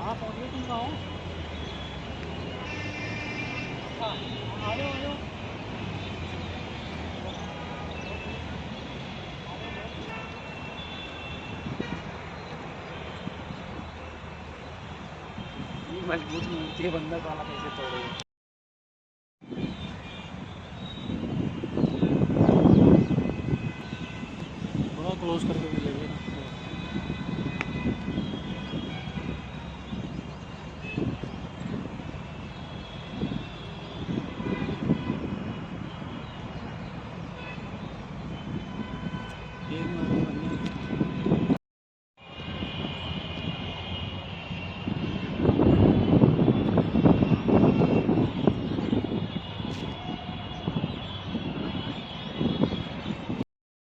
हाँ पहुँच गए, तुम कहाँ हो? अच्छा, आ जाओ आ जाओ। ये मजबूत मूर्ति है, बंदा काला कैसे तोड़ेगा? थोड़ा क्लोज करके भी ले लेना। एक मिनट बनने।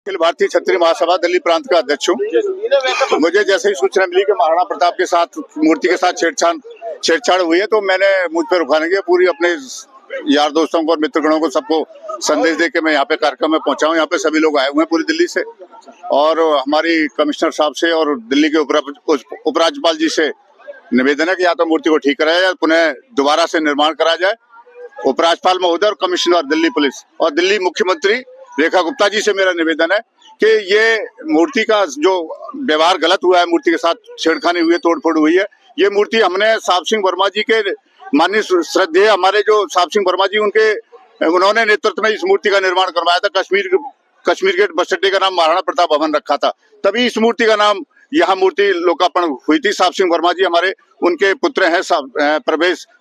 अखिल भारतीय क्षत्रिय महासभा दिल्ली प्रांत का अध्यक्ष हूँ। मुझे जैसे ही सूचना मिली कि महाराणा प्रताप के साथ मूर्ति के साथ छेड़छाड़ हुई है, तो मैंने मुझ पर रुखाने के पूरी अपने यार दोस्तों को और मित्रगणों को सबको संदेश दे के मैं यहाँ पे कार्यक्रम में पहुंचा हूँ। यहाँ पे सभी लोग आए हुए हैं पूरी दिल्ली से, और हमारी कमिश्नर साहब से और दिल्ली के उपराज्यपाल जी से निवेदन है कि या तो मूर्ति को ठीक कराया जाए, पुनः दोबारा से निर्माण कराया जाए। उपराज्यपाल महोदय और कमिश्नर दिल्ली पुलिस और दिल्ली मुख्यमंत्री रेखा गुप्ता जी से मेरा निवेदन है कि ये मूर्ति का जो व्यवहार गलत हुआ है, मूर्ति के साथ छेड़खानी हुई है, तोड़फोड़ हुई है। ये मूर्ति हमने साहब सिंह वर्मा जी के माननीय श्रद्धेय हमारे जो साहब सिंह वर्मा जी उन्होंने नेतृत्व में इस मूर्ति का निर्माण करवाया था। कश्मीर गेट बस अड्डे का नाम महाराणा प्रताप भवन रखा था, तभी इस मूर्ति का नाम यहाँ मूर्ति लोकार्पण हुई थी। साहब सिंह वर्मा जी हमारे उनके पुत्र हैं,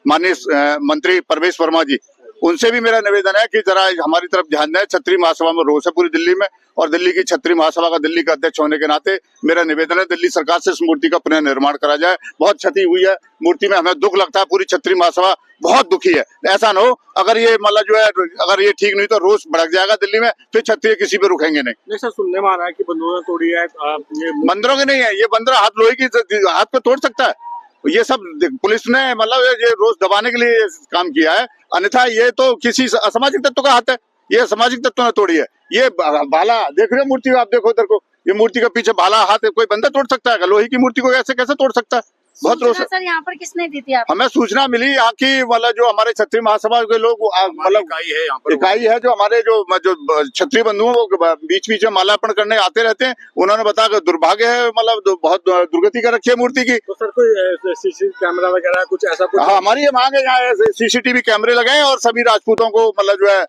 माननीय मंत्री प्रवेश वर्मा जी। उनसे भी मेरा निवेदन है कि जरा हमारी तरफ ध्यान दें। क्षत्रिय महासभा में रोष है पूरी दिल्ली में, और दिल्ली की क्षत्रिय महासभा का दिल्ली का अध्यक्ष होने के नाते मेरा निवेदन है दिल्ली सरकार से इस मूर्ति का पुनः निर्माण करा जाए। बहुत क्षति हुई है मूर्ति में, हमें दुख लगता है, पूरी क्षत्रिय महासभा बहुत दुखी है। ऐसा न हो, अगर ये मतलब जो है अगर ये ठीक नहीं तो रोष भड़क जाएगा दिल्ली में, फिर क्षत्रिय किसी पे रुकेंगे नहीं। नहीं सर, सुनने में आ रहा है कि बंदरों ने तोड़ी है। बंदरों के नहीं है ये, बंदर हाथ लोहे की हाथ पे तोड़ सकता है। ये सब पुलिस ने मतलब ये रोज दबाने के लिए काम किया है, अन्यथा ये तो किसी असामाजिक तत्व का हाथ है। ये सामाजिक तत्व ने तोड़ी है। ये भाला देख रहे हो मूर्ति, आप देखो उधर को, ये मूर्ति के पीछे भाला हाथ है, कोई बंदा तोड़ सकता है? लोहे की मूर्ति को ऐसे कैसे तोड़ सकता है? बहुत रोष है सर। यहाँ पर किसने दी थी आप? हमें सूचना मिली यहाँ की, मतलब जो हमारे क्षत्रिय महासभा के लोग मतलब इकाई है जो हमारे जो क्षत्रिय बंधुओं वो बीच बीच में मालार्पण करने आते रहते हैं। उन्होंने बताया कि दुर्भाग्य है, मतलब बहुत दुर्गति कर रखी है मूर्ति की। तो सर कोई सीसीटीवी कैमरा वगैरह कुछ ऐसा कुछ? हाँ, हमारी ये मांग है यहाँ सीसीटीवी कैमरे लगाए और सभी राजपूतों को मतलब जो है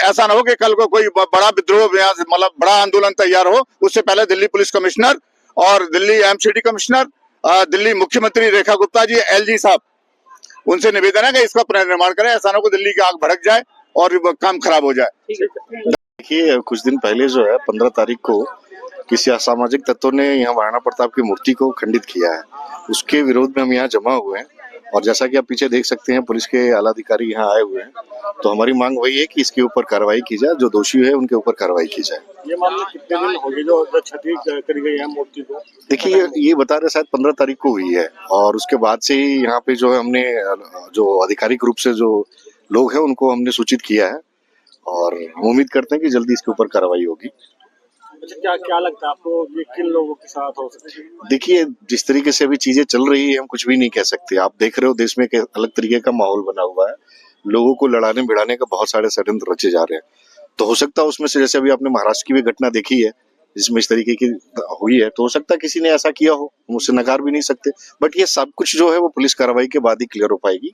ऐसा ना हो कि कल को कोई बड़ा विद्रोह मतलब बड़ा आंदोलन तैयार हो। उससे पहले दिल्ली पुलिस कमिश्नर और दिल्ली एमसीडी कमिश्नर, दिल्ली मुख्यमंत्री रेखा गुप्ता जी, एलजी साहब, उनसे निवेदन है कि इसका पुनर्निर्माण करें। ऐसा ना को दिल्ली की आग भड़क जाए और काम खराब हो जाए। देखिए, कुछ दिन पहले जो है 15 तारीख को किसी असामाजिक तत्वों ने यहाँ महाराणा प्रताप की मूर्ति को खंडित किया है। उसके विरोध में हम यहाँ जमा हुए हैं, और जैसा कि आप पीछे देख सकते हैं पुलिस के आला अधिकारी यहाँ आए हुए हैं। तो हमारी मांग वही है कि इसके ऊपर कार्रवाई की जाए, जो दोषी है उनके ऊपर कार्रवाई की जाए। ये मामला कितने दिन हो गए जो क्षति करी गई है मूर्ति को? देखिए, ये बता रहे शायद 15 तारीख को हुई है, और उसके बाद से ही यहाँ पे जो है हमने जो आधिकारिक रूप से जो लोग हैं उनको हमने सूचित किया है, और हम उम्मीद करते हैं कि जल्दी इसके ऊपर कार्रवाई होगी। अच्छा, क्या लगता है आपको ये किन लोगों के साथ हो सकती है? देखिए, जिस तरीके से अभी चीजें चल रही है हम कुछ भी नहीं कह सकते। आप देख रहे हो देश में एक अलग तरीके का माहौल बना हुआ है, लोगों को लड़ाने भिड़ाने का बहुत सारे षड्यंत्र रचे जा रहे हैं। तो हो सकता है उसमें से, जैसे अभी आपने महाराष्ट्र की भी घटना देखी है जिसमें इस तरीके की हुई है, तो हो सकता है किसी ने ऐसा किया हो, हम उससे नकार भी नहीं सकते। बट ये सब कुछ जो है वो पुलिस कार्रवाई के बाद ही क्लियर हो पाएगी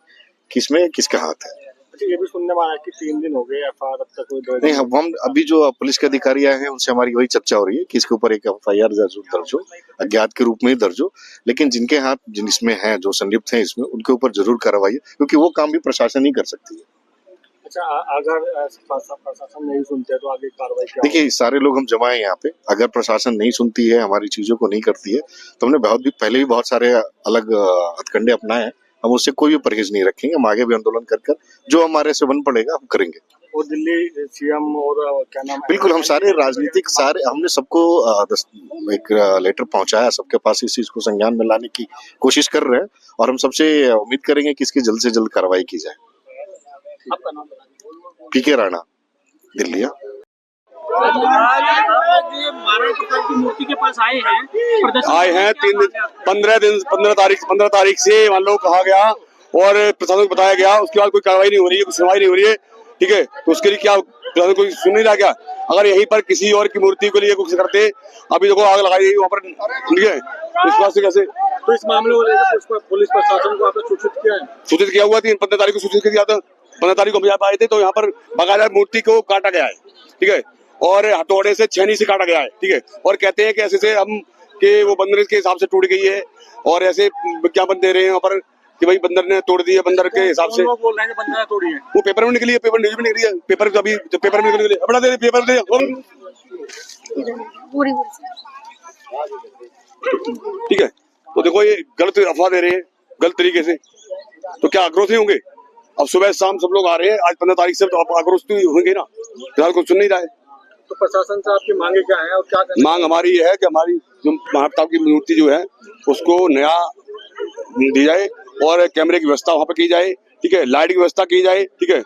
कि इसमें किसका हाथ है। अच्छा, ये भी सुनने में आया कि 3 दिन हो गए एफआईआर अब तक कोई नहीं, हम अभी जो पुलिस के अधिकारी आए हैं उनसे हमारी वही चर्चा हो रही है कि इसके ऊपर एक एफआईआर दर्ज हो, अज्ञात के रूप में ही दर्ज हो, लेकिन जिनके हाथ जिसमें हैं, जो संलिप्त हैं इसमें, उनके ऊपर जरूर कार्रवाई है, क्योंकि वो काम भी प्रशासन ही कर सकती है। अच्छा, अगर प्रशासन नहीं सुनते तो आगे कार्रवाई क्या? देखिए, सारे लोग हम जमा है यहाँ पे, अगर प्रशासन नहीं सुनती है, हमारी चीजों को नहीं करती है, तो हमने पहले भी बहुत सारे अलग हथकंडे अपनाए हैं। हम उससे कोई भी परहेज नहीं रखेंगे। हम आगे भी आंदोलन कर जो हमारे से बन पड़ेगा हम करेंगे। और दिल्ली सीएम और क्या नाम है? बिल्कुल, हम सारे राजनीतिक हमने सबको एक लेटर पहुंचाया, सबके पास इस चीज को संज्ञान में लाने की कोशिश कर रहे हैं, और हम सबसे उम्मीद करेंगे कि इसकी जल्द से जल्द कार्रवाई की जाए। आपका नाम? पीके राणा, दिल्ली। महाराणा प्रताप की मूर्ति के पास आए हैं प्रदर्शन आए हैं 15 तारीख से मान लो कहा गया और प्रशासन को बताया गया, उसके बाद कोई कार्रवाई नहीं हो रही है, कुछ सुनवाई नहीं हो रही है। ठीक है, तो उसके लिए क्या प्रशासन कोई सुन नहीं रहा क्या? अगर यहीं पर किसी और की मूर्ति के लिए कुछ करते, अभी देखो आग लगाई गई वहाँ पर, ठीक है, इस बात से कैसे? तो इस मामले को लेकर पुलिस प्रशासन को आपने सूचित किया है? सूचित किया हुआ 15 तारीख को सूचित किया था। 15 तारीख को हम यहाँ आए थे तो यहाँ पर बकायदा मूर्ति को काटा गया है, ठीक है, और हथौड़े से छेनी से काटा गया है, ठीक है, और कहते हैं कि ऐसे से हम कि वो बंदर के हिसाब से टूट गई है और ऐसे विज्ञापन दे रहे हैं यहाँ पर कि भाई बंदर ने तोड़ दी है, बंदर के हिसाब से बोल रहे हैं कि बंदर ने तोड़ी है। वो पेपर में निकली है, पेपर न्यूज में निकली है, पेपर अभी पेपर में निकली है, अपना दे पेपर दे, ठीक है। तो देखो ये गलत अफवाह दे रहे हैं गलत तरीके से, तो क्या आक्रोश नहीं होंगे? अब सुबह शाम सब लोग आ रहे हैं, आज 15 तारीख से तो आक्रोश तो होंगे ना, फिलहाल कुछ सुन नहीं रहा है। तो प्रशासन से आपकी मांगे क्या है और क्या मांग हमारी ये है कि हमारी जो महाराणा प्रताप की मूर्ति जो है उसको नया दी जाए और कैमरे की व्यवस्था वहाँ पे की जाए, ठीक है, लाइट की व्यवस्था की जाए, ठीक है,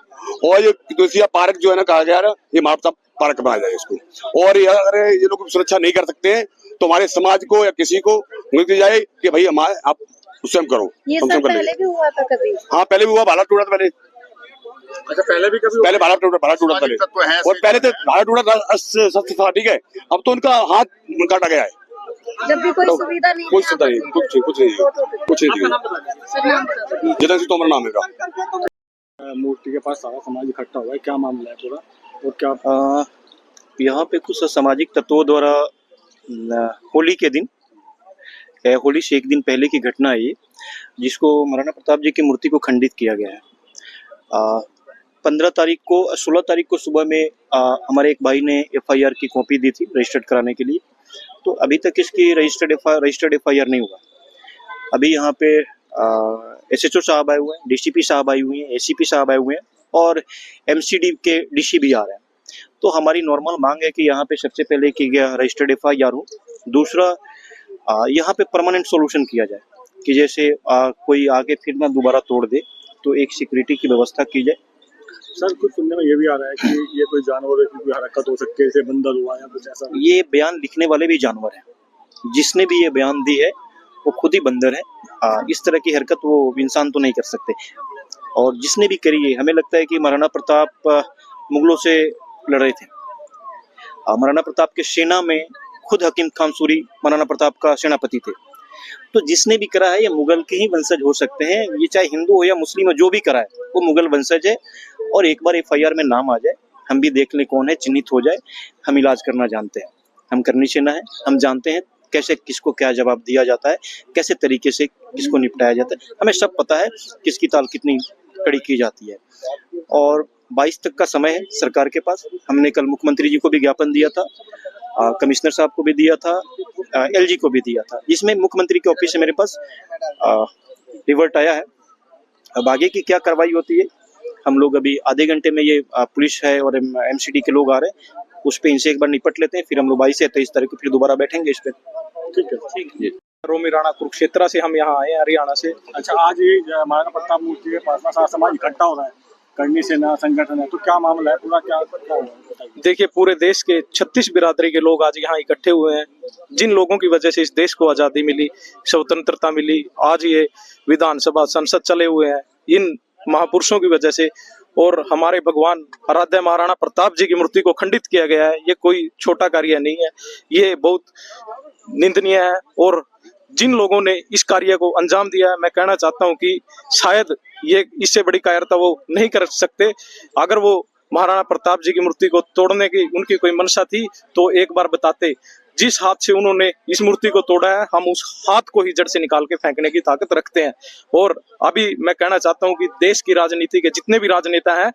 और ये तुलसिया पार्क जो है ना कहा गया ये महाराणा प्रताप पार्क बनाया जाए इसको। और अगर ये लोग सुरक्षा नहीं कर सकते हैं तो हमारे समाज को या किसी को दी जाए कि भाई हमारे आप स्वयं करो। ये सब पहले भी हुआ था कभी? हाँ पहले भी हुआ, भाला टूटा था पहले। अच्छा पहले भी कभी? पहले भाला टूटा पहले, और पहले तो भाला टूटा था सत्य था, ठीक है, अब तो उनका हाथ काटा गया है। जब भी कोई सुविधा नहीं, कोई सुविधा नहीं, कुछ नहीं। जितना से तोमर नाम है। मूर्ति के पास सारा समाज इकट्ठा हुआ है, क्या मामला है पूरा और क्या? यहाँ पे कुछ असामाजिक तत्वों द्वारा होली के दिन, होली से एक दिन पहले की घटना है ये, जिसको महाराणा प्रताप जी की मूर्ति को खंडित किया गया है। 16 तारीख को सुबह में हमारे एक भाई ने FIR की कॉपी दी थी रजिस्टर्ड कराने के लिए, तो अभी तक इसकी रजिस्टर्ड FIR नहीं हुआ। अभी यहाँ पे SHO साहब आए हुए हैं, DCP साहब आई हुई हैं, ACP साहब आए हुए हैं और MCD के DC भी आ रहे हैं। तो हमारी नॉर्मल मांग है कि यहाँ पे सबसे पहले की गया रजिस्टर्ड FIR हो, दूसरा यहाँ पे परमानेंट सॉल्यूशन किया जाए कि जैसे कोई आगे फिर ना दोबारा तोड़ दे, तो एक सिक्योरिटी की व्यवस्था की जाए। सर कुछ सुनने में ये भी आ रहा है कि ये कोई जानवर की कोई हरकत हो सकती है, जैसे बंदर हुआ या कुछ ऐसा। ये बयान लिखने वाले भी जानवर हैं, जिसने भी ये बयान दी है वो खुद ही बंदर है। इस तरह की हरकत वो इंसान तो नहीं कर सकते, और जिसने भी करी है, हमें लगता है कि महाराणा प्रताप मुगलों से लड़ रहे थे। महाराणा प्रताप के सेना में खुद हकीम खान सूरी महाराणा प्रताप का सेनापति थे। तो जिसने भी करा है ये मुगल के ही वंशज हो सकते हैं, ये चाहे हिंदू हो या मुस्लिम हो, जो भी करा है वो मुगल वंशज है। और एक बार FIR में नाम आ जाए, हम भी देख लें कौन है, चिन्हित हो जाए, हम इलाज करना जानते हैं, हम करनी सेना है, हम जानते हैं कैसे किसको क्या जवाब दिया जाता है, कैसे तरीके से किसको निपटाया जाता है, हमें सब पता है किसकी ताल कितनी कड़ी की जाती है। और 22 तक का समय है सरकार के पास। हमने कल मुख्यमंत्री जी को भी ज्ञापन दिया था, कमिश्नर साहब को भी दिया था, LG को भी दिया था, जिसमें मुख्यमंत्री के ऑफिस से मेरे पास रिवर्ट आया है। अब आगे की क्या कार्रवाई होती है, हम लोग अभी आधे घंटे में, ये पुलिस है और MCD के लोग आ रहे हैं, उस पे इनसे एक बार निपट लेते हैं, फिर हम लोग 22 से 23 तारीख को फिर दोबारा बैठेंगे इस पे। ठीक है। रोमी राणा कुरुक्षेत्र से हम यहाँ आए, हरियाणा से। अच्छा आज ये महाराणा प्रताप मूर्ति के पास सारा समाज इकट्ठा हो रहा है, करनी सेना संगठन है, तो क्या मामला है पूरा, क्या हुआ बताइए। देखिए पूरे देश के 36 बिरादरी के लोग आज यहाँ इकट्ठे हुए हैं, जिन लोगों की वजह से इस देश को आज़ादी मिली, स्वतंत्रता मिली, आज ये विधानसभा संसद चले हुए हैं, इन महापुरुषों की वजह से। और हमारे भगवान आराध्य महाराणा प्रताप जी की मूर्ति को खंडित किया गया है, ये कोई छोटा कार्य नहीं है, ये बहुत निंदनीय है। और जिन लोगों ने इस कार्य को अंजाम दिया है, मैं कहना चाहता हूं कि शायद ये इससे बड़ी कायरता वो नहीं कर सकते। अगर वो महाराणा प्रताप जी की मूर्ति को तोड़ने की उनकी कोई मंशा थी तो एक बार बताते। जिस हाथ से उन्होंने इस मूर्ति को तोड़ा है, हम उस हाथ को ही जड़ से निकाल के फेंकने की ताकत रखते हैं। और अभी मैं कहना चाहता हूं कि देश की राजनीति के जितने भी राजनेता हैं,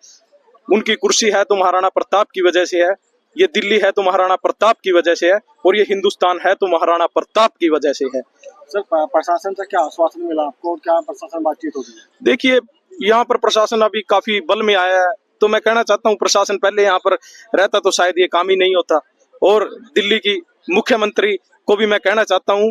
उनकी कुर्सी है तो महाराणा प्रताप की वजह से है, ये दिल्ली है तो महाराणा प्रताप की वजह से है, और ये हिंदुस्तान है तो महाराणा प्रताप की वजह से है। सर प्रशासन से क्या आश्वासन मिला आपको, क्या प्रशासन बातचीत होगी? देखिए यहाँ पर प्रशासन अभी काफी बल में आया है, तो मैं कहना चाहता हूँ प्रशासन पहले यहाँ पर रहता तो शायद ये काम ही नहीं होता। और दिल्ली की मुख्यमंत्री को भी मैं कहना चाहता हूँ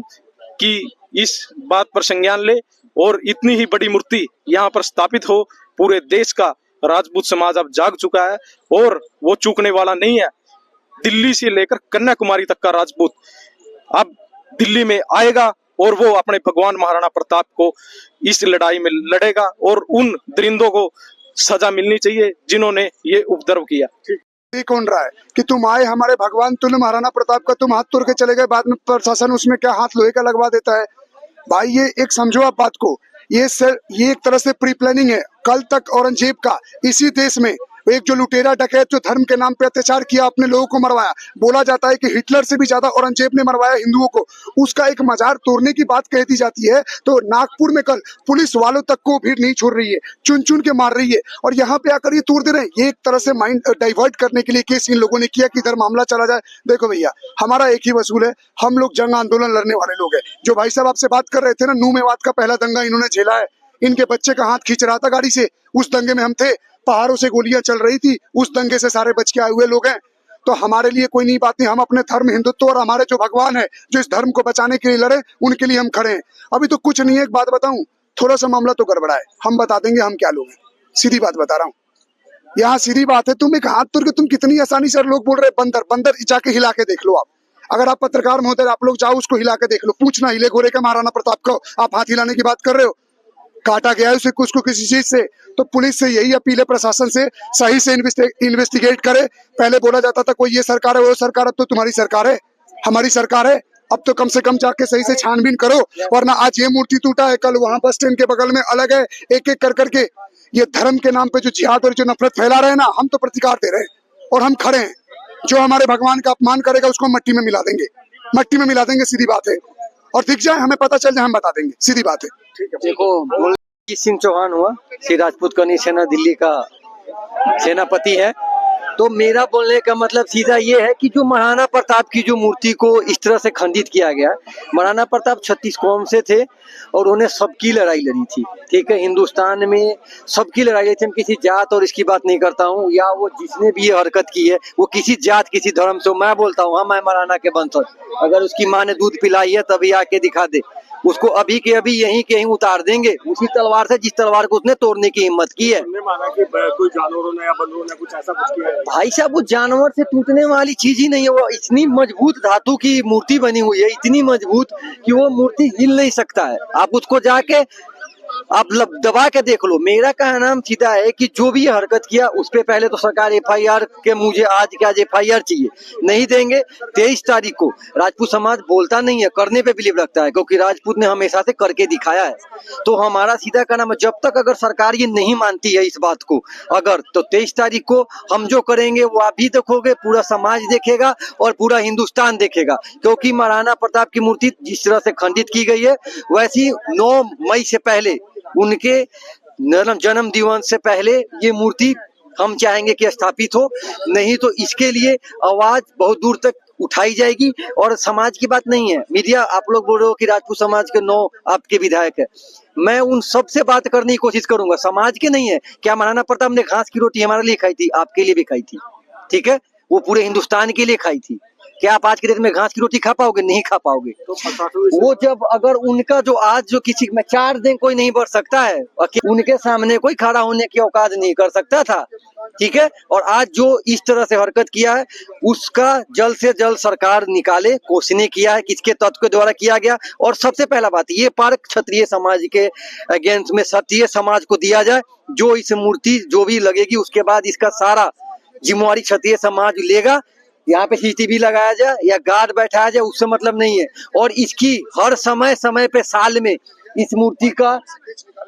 कि इस बात पर संज्ञान ले और इतनी ही बड़ी मूर्ति यहाँ पर स्थापित हो। पूरे देश का राजपूत समाज अब जाग चुका है और वो चूकने वाला नहीं है। दिल्ली से लेकर कन्याकुमारी तक का राजपूत अब दिल्ली में आएगा और वो अपने भगवान महाराणा प्रताप को इस लड़ाई में लड़ेगा और उन दरिंदों को सजा मिलनी चाहिए जिन्होंने ये उपद्रव किया। ये कौन रहा है कि तुम आए हमारे भगवान तुल्य महाराणा प्रताप का तुम हाथ तोड़ के चले गए, बाद में प्रशासन उसमें क्या हाथ लोहे का लगवा देता है। भाई ये एक समझो आप बात को, ये एक तरह से प्री प्लानिंग है। कल तक औरंगजेब का इसी देश में एक जो लुटेरा डकैत जो धर्म के नाम पे अत्याचार किया, अपने लोगों को मरवाया, बोला जाता है कि हिटलर से भी ज्यादा औरंगजेब ने मरवाया हिंदुओं को, उसका एक मजार तोड़ने की बात कहती जाती है। तो नागपुर में कल पुलिस वालों तक को भीड़ नहीं छोड़ रही है, चुन चुन के मार रही है और यहाँ पे आकर ये तोड़ दे रहे हैं। ये एक तरह से माइंड डाइवर्ट करने के लिए केस इन लोगों ने किया कि इधर मामला चला जाए। देखो भैया, हमारा एक ही वसूल है, हम लोग जंग आंदोलन लड़ने वाले लोग हैं। जो भाई साहब आपसे बात कर रहे थे ना, नूह मेवात का पहला दंगा इन्होंने झेला है, इनके बच्चे का हाथ खींच रहा था गाड़ी से, उस दंगे में हम थे, पहाड़ों से गोलियां चल रही थी, उस दंगे से सारे बच के आए हुए लोग हैं। तो हमारे लिए कोई नई बात नहीं, हम अपने धर्म हिंदुत्व और हमारे जो भगवान है जो इस धर्म को बचाने के लिए लड़े, उनके लिए हम खड़े हैं। अभी तो कुछ नहीं है, एक बात बताऊं, थोड़ा सा मामला तो गड़बड़ा है, हम बता देंगे हम क्या लोग हैं, सीधी बात बता रहा हूँ। यहाँ सीधी बात है, तुम एक हाथ तोड़ के तुम कितनी आसानी से लोग बोल रहे बंदर बंदर, जाके हिला के देख लो आप। अगर आप पत्रकार महोदय आप लोग जाओ उसको हिला के देख लो, पूछना हिले घोरे का महाराणा प्रताप को, आप हाथ हिलाने की बात कर रहे हो, काटा गया है उसे कुछ को किसी चीज से। तो पुलिस से यही अपील है, प्रशासन से सही से इन्वेस्टिगेट करे। पहले बोला जाता था कोई ये सरकार है वो सरकार, अब तो तुम्हारी सरकार है, हमारी सरकार है, अब तो कम से कम जाके सही से छानबीन करो। वरना आज ये मूर्ति टूटा है, कल वहां बस स्टैंड के बगल में अलग है, एक एक कर करके ये धर्म के नाम पे जो जिहाद और जो नफरत फैला रहे हैं ना, हम तो प्रतिकार दे रहे हैं और हम खड़े हैं। जो हमारे भगवान का अपमान करेगा उसको मट्टी में मिला देंगे, मट्टी में मिला देंगे, सीधी बात है। और दिख जाए, हमें पता चल जाए, हम बता देंगे, सीधी बात है। देखो, मुलकी सिंह चौहान हुआ, श्री राजपूत करनी सेना दिल्ली का सेनापति है। तो मेरा बोलने का मतलब सीधा ये है कि जो महाराणा प्रताप की जो मूर्ति को इस तरह से खंडित किया गया, महाराणा प्रताप 36 कौम से थे और उन्हें सबकी लड़ाई लड़ी थी, ठीक है, हिंदुस्तान में सबकी लड़ाई लड़ी थी। मैं किसी जात और इसकी बात नहीं करता हूँ, या वो जिसने भी ये हरकत की है वो किसी जात किसी धर्म से, मैं बोलता हूँ हाँ मैं महाराणा के वंशज, अगर उसकी माँ ने दूध पिलाई है तभी आके दिखा दे, उसको अभी के अभी यहीं के यहीं उतार देंगे, उसी तलवार से जिस तलवार को उसने तोड़ने की हिम्मत की है। माना कि कोई जानवरों ने या बंदरों ने कुछ ऐसा कुछ किया है? भाई साहब, वो जानवर से टूटने वाली चीज ही नहीं है, वो इतनी मजबूत धातु की मूर्ति बनी हुई है, इतनी मजबूत कि वो मूर्ति हिल नहीं सकता है। आप उसको जाके आप दबा के देख लो। मेरा कहना सीधा है कि जो भी हरकत किया उस पे पहले तो सरकार एफआईआर के, मुझे आज के आज एफआईआर चाहिए, नहीं देंगे 23 तारीख को। राजपूत समाज बोलता नहीं है, करने पे बिलीव रखता है, क्योंकि राजपूत ने हमेशा से करके दिखाया है। तो हमारा सीधा कहना है, जब तक अगर सरकार ये नहीं मानती है इस बात को, अगर तो 23 तारीख को हम जो करेंगे वो आप भी देखोगे, पूरा समाज देखेगा और पूरा हिंदुस्तान देखेगा। क्योंकि महाराणा प्रताप की मूर्ति जिस तरह से खंडित की गई है, वैसी 9 मई से पहले, उनके जन्म दिवस से पहले ये मूर्ति हम चाहेंगे कि स्थापित हो, नहीं तो इसके लिए आवाज बहुत दूर तक उठाई जाएगी। और समाज की बात नहीं है, मीडिया आप लोग बोल रहे हो कि राजपूत समाज के 9 आपके विधायक है, मैं उन सब से बात करने की कोशिश करूंगा, समाज के नहीं है। क्या महाराणा प्रताप ने घास की रोटी हमारे लिए खाई थी? आपके लिए भी खाई थी, ठीक है, वो पूरे हिंदुस्तान के लिए खाई थी। क्या आप आज के डेट में घास की रोटी खा पाओगे? नहीं खा पाओगे। तो वो जब अगर उनका जो आज जो किसी में 4 दिन कोई नहीं बढ़ सकता है, उनके सामने कोई खड़ा होने की औकात नहीं कर सकता था, ठीक है। और आज जो इस तरह से हरकत किया है उसका जल्द से जल्द सरकार निकाले, क्वेश्चन किया है किसके तत्व के द्वारा किया गया। और सबसे पहला बात, ये पार्क क्षत्रिय समाज के अगेंस्ट में क्षत्रिय समाज को दिया जाए। जो इस मूर्ति जो भी लगेगी उसके बाद इसका सारा जिम्मेवारी क्षत्रिय समाज लेगा। यहाँ पे सीसीटीवी लगाया जाए या गार्ड बैठाया जाए, उससे मतलब नहीं है। और इसकी हर समय समय पे साल में इस मूर्ति का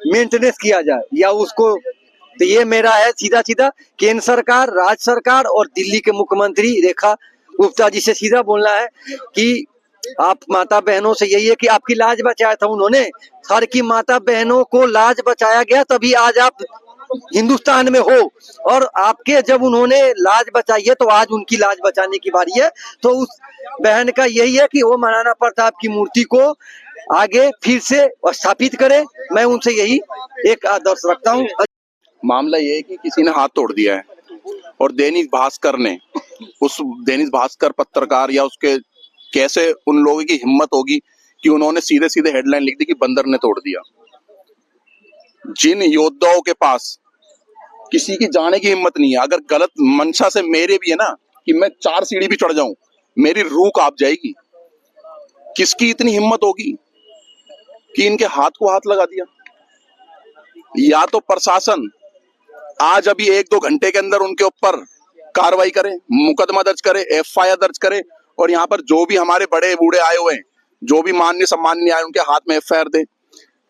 मेंटेनेंस किया जाए या उसको, तो ये मेरा है सीधा सीधा केंद्र सरकार, राज्य सरकार और दिल्ली के मुख्यमंत्री रेखा गुप्ता जी से सीधा बोलना है कि आप माता बहनों से यही है कि आपकी लाज बचाया था उन्होंने, हर की माता बहनों को लाज बचाया गया, तभी आज आप हिंदुस्तान में हो। और आपके जब उन्होंने लाज बचाई है तो आज उनकी लाज बचाने की बारी है। तो उस बहन का यही है कि वो महाराणा प्रताप की मूर्ति को आगे फिर से स्थापित करे। मैं उनसे यही एक आदर्श रखता हूँ। मामला ये है कि किसी ने हाथ तोड़ दिया है और दैनिक भास्कर ने, उस दैनिक भास्कर पत्रकार या उसके, कैसे उन लोगों की हिम्मत होगी कि उन्होंने सीधे सीधे हेडलाइन लिख दी कि बंदर ने तोड़ दिया। जिन योद्धाओं के पास किसी की जाने की हिम्मत नहीं है, अगर गलत मंशा से मेरे भी है ना, कि मैं 4 सीढ़ी भी चढ़ जाऊं, मेरी रूह कांप जाएगी। किसकी इतनी हिम्मत होगी कि इनके हाथ को हाथ लगा दिया? या तो प्रशासन आज अभी 1-2 घंटे के अंदर उनके ऊपर कार्रवाई करे, मुकदमा दर्ज करे, FIR दर्ज करे, और यहाँ पर जो भी हमारे बड़े बूढ़े आए हुए हैं, जो भी माननीय सम्माननीय आए, उनके हाथ में FIR दे।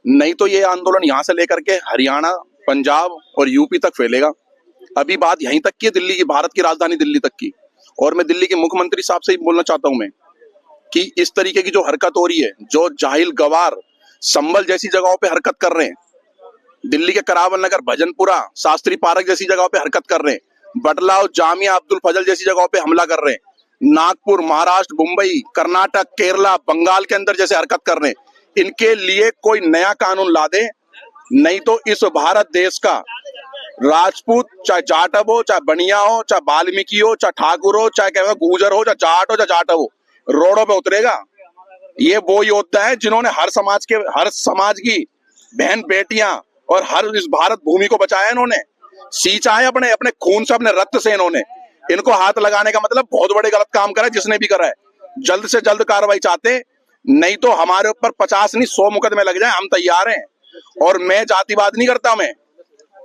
नहीं तो ये आंदोलन यहाँ से लेकर के हरियाणा, पंजाब और यूपी तक फैलेगा। अभी बात यहीं तक की है, दिल्ली की, भारत की राजधानी दिल्ली तक की। और मैं दिल्ली के मुख्यमंत्री साहब से ही बोलना चाहता हूं मैं कि इस तरीके की जो हरकत हो रही है, जो जाहिल गवार संभल जैसी जगहों पे हरकत कर रहे हैं, दिल्ली के करावल नगर, भजनपुरा, शास्त्री पार्क जैसी जगहों पे हरकत कर रहे हैं, बटलाव, जामिया अब्दुल फजल जैसी जगहों पे हमला कर रहे हैं, नागपुर, महाराष्ट्र, मुंबई, कर्नाटक, केरला, बंगाल के अंदर जैसे हरकत कर रहे हैं, इनके लिए कोई नया कानून ला दे। नहीं तो इस भारत देश का राजपूत, चाहे जाटव हो, चाहे बनिया हो, चाहे वाल्मीकि हो, चाहे ठाकुर हो, चाहे क्या गुर्जर हो, चाहे जाट हो, चाहे जाटव हो, रोडों पे उतरेगा। ये वो योद्धा है जिन्होंने हर समाज की बहन बेटियां और हर इस भारत भूमि को बचाया। इन्होंने सींचा है अपने अपने खून से, अपने रक्त से। इन्होंने इनको हाथ लगाने का मतलब बहुत बड़े गलत काम करा है, जिसने भी करा है। जल्द से जल्द कार्रवाई चाहते, नहीं तो हमारे ऊपर 50 नहीं 100 मुकदमे लग जाए, हम तैयार हैं। और मैं जातिवाद नहीं करता, मैं,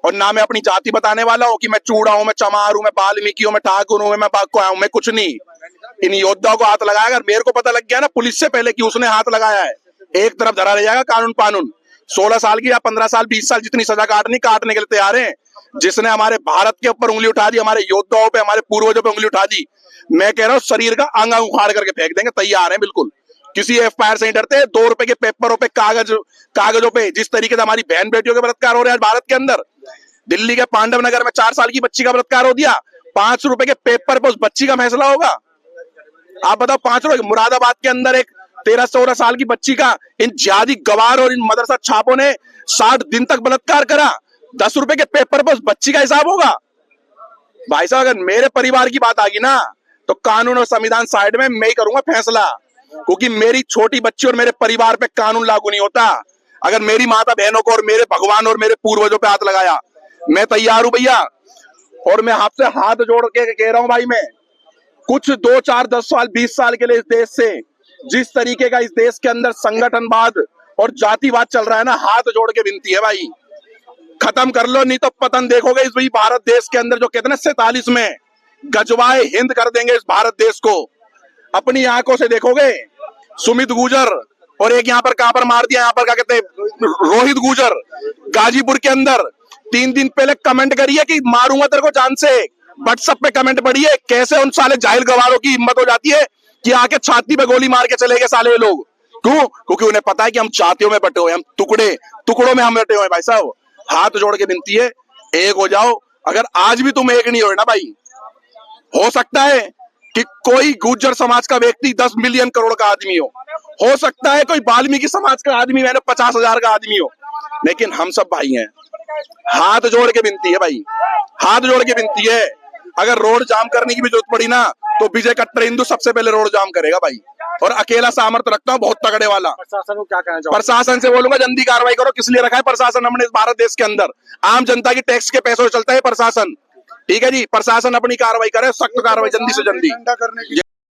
और ना मैं अपनी जाति बताने वाला हूं कि मैं चूड़ा हूं, मैं चमार हूं, मैं वाल्मीकि हूं, मैं ठाकुर हूं, मैं बाको हूं, मैं कुछ नहीं। इन योद्धाओं को हाथ लगाया, अगर मेरे को पता लग गया ना पुलिस से पहले कि उसने हाथ लगाया है, एक तरफ धरा रह जाएगा कानून पानून। 16 साल की या 15 साल 20 साल जितनी सजा काटने के लिए तैयार है। जिसने हमारे भारत के ऊपर उंगली उठा दी, हमारे योद्धाओं पे, हमारे पूर्वजों पे उंगली उठा दी, मैं कह रहा हूं शरीर का अंग उखाड़ करके फेंक देंगे, तैयार है बिल्कुल। किसी FIR से नहीं डरते। 2 रुपए के पेपरों पे, कागजों पे जिस तरीके से हमारी बहन बेटियों के बलात्कार हो रहे हैं भारत के अंदर। दिल्ली के पांडव नगर में 4 साल की बच्ची का बलात्कार हो दिया, 5 रुपए के पेपर पे उस बच्ची का फैसला होगा। आप बताओ, 5 रुपए। मुरादाबाद के अंदर एक 13-14 साल की बच्ची का इन जिहादी गवार और इन मदरसा छापों ने 60 दिन तक बलात्कार करा, 10 रुपए के पेपर पर उस बच्ची का हिसाब होगा। भाई साहब, अगर मेरे परिवार की बात आ गई ना, तो कानून और संविधान साइड में, मैं ही करूंगा फैसला, क्योंकि मेरी छोटी बच्ची और मेरे परिवार पे कानून लागू नहीं होता। अगर मेरी माता बहनों को और मेरे भगवान और मेरे पूर्वजों पे हाथ लगाया, मैं तैयार हूं भैया। और मैं आपसे हाथ जोड़ के कह रहा हूं भाई, मैं कुछ 2, 4, 10 साल 20 साल के लिए इस देश से, जिस तरीके का इस देश के अंदर संगठनवाद और जातिवाद चल रहा है ना, हाथ जोड़ के विनती है भाई, खत्म कर लो, नहीं तो पतन देखोगे इस भारत देश के अंदर। जो कहते हैं ना 47 में गजवाए हिंद कर देंगे इस भारत देश को, अपनी आंखों से देखोगे। सुमित गुर्जर और एक यहाँ पर कहां पर मार दिया, यहाँ पर क्या कहते हैं, रोहित गुर्जर, गाजीपुर के अंदर 3 दिन पहले कमेंट करिए कि मारूंगा तेरे को जान से। व्हाट्सएप पे कमेंट पढ़िए, कैसे उन साले जाहिल गवारों की हिम्मत हो जाती है कि आके छाती पे गोली मार के चले गए साले लोग। क्यों? क्योंकि उन्हें पता है कि हम जातियों में बटे हुए, हम टुकड़ों में हम बटे हुए। भाई साहब, हाथ जोड़ के विनती है, एक हो जाओ। अगर आज भी तुम एक नहीं हो ना भाई, हो सकता है कि कोई गुर्जर समाज का व्यक्ति 10 मिलियन करोड़ का आदमी हो सकता है कोई वाल्मीकि समाज का आदमी 50,000 का आदमी हो, लेकिन हम सब भाई हैं। हाथ जोड़ के विनती है भाई, हाथ जोड़ के विनती है। अगर रोड जाम करने की भी जरूरत पड़ी ना, तो विजय कट्टर हिंदू सबसे पहले रोड जाम करेगा भाई, और अकेला सामर्थ्य रखता हूँ बहुत तगड़े वाला। प्रशासन को क्या कहना चाहोगे? प्रशासन से बोलूंगा जल्दी कार्रवाई करो। किस लिए रखा है प्रशासन हमने इस भारत देश के अंदर? आम जनता की टैक्स के पैसों से चलता है प्रशासन। ठीक है जी, प्रशासन अपनी कार्रवाई करे, सख्त कार्रवाई जल्दी से जल्दी।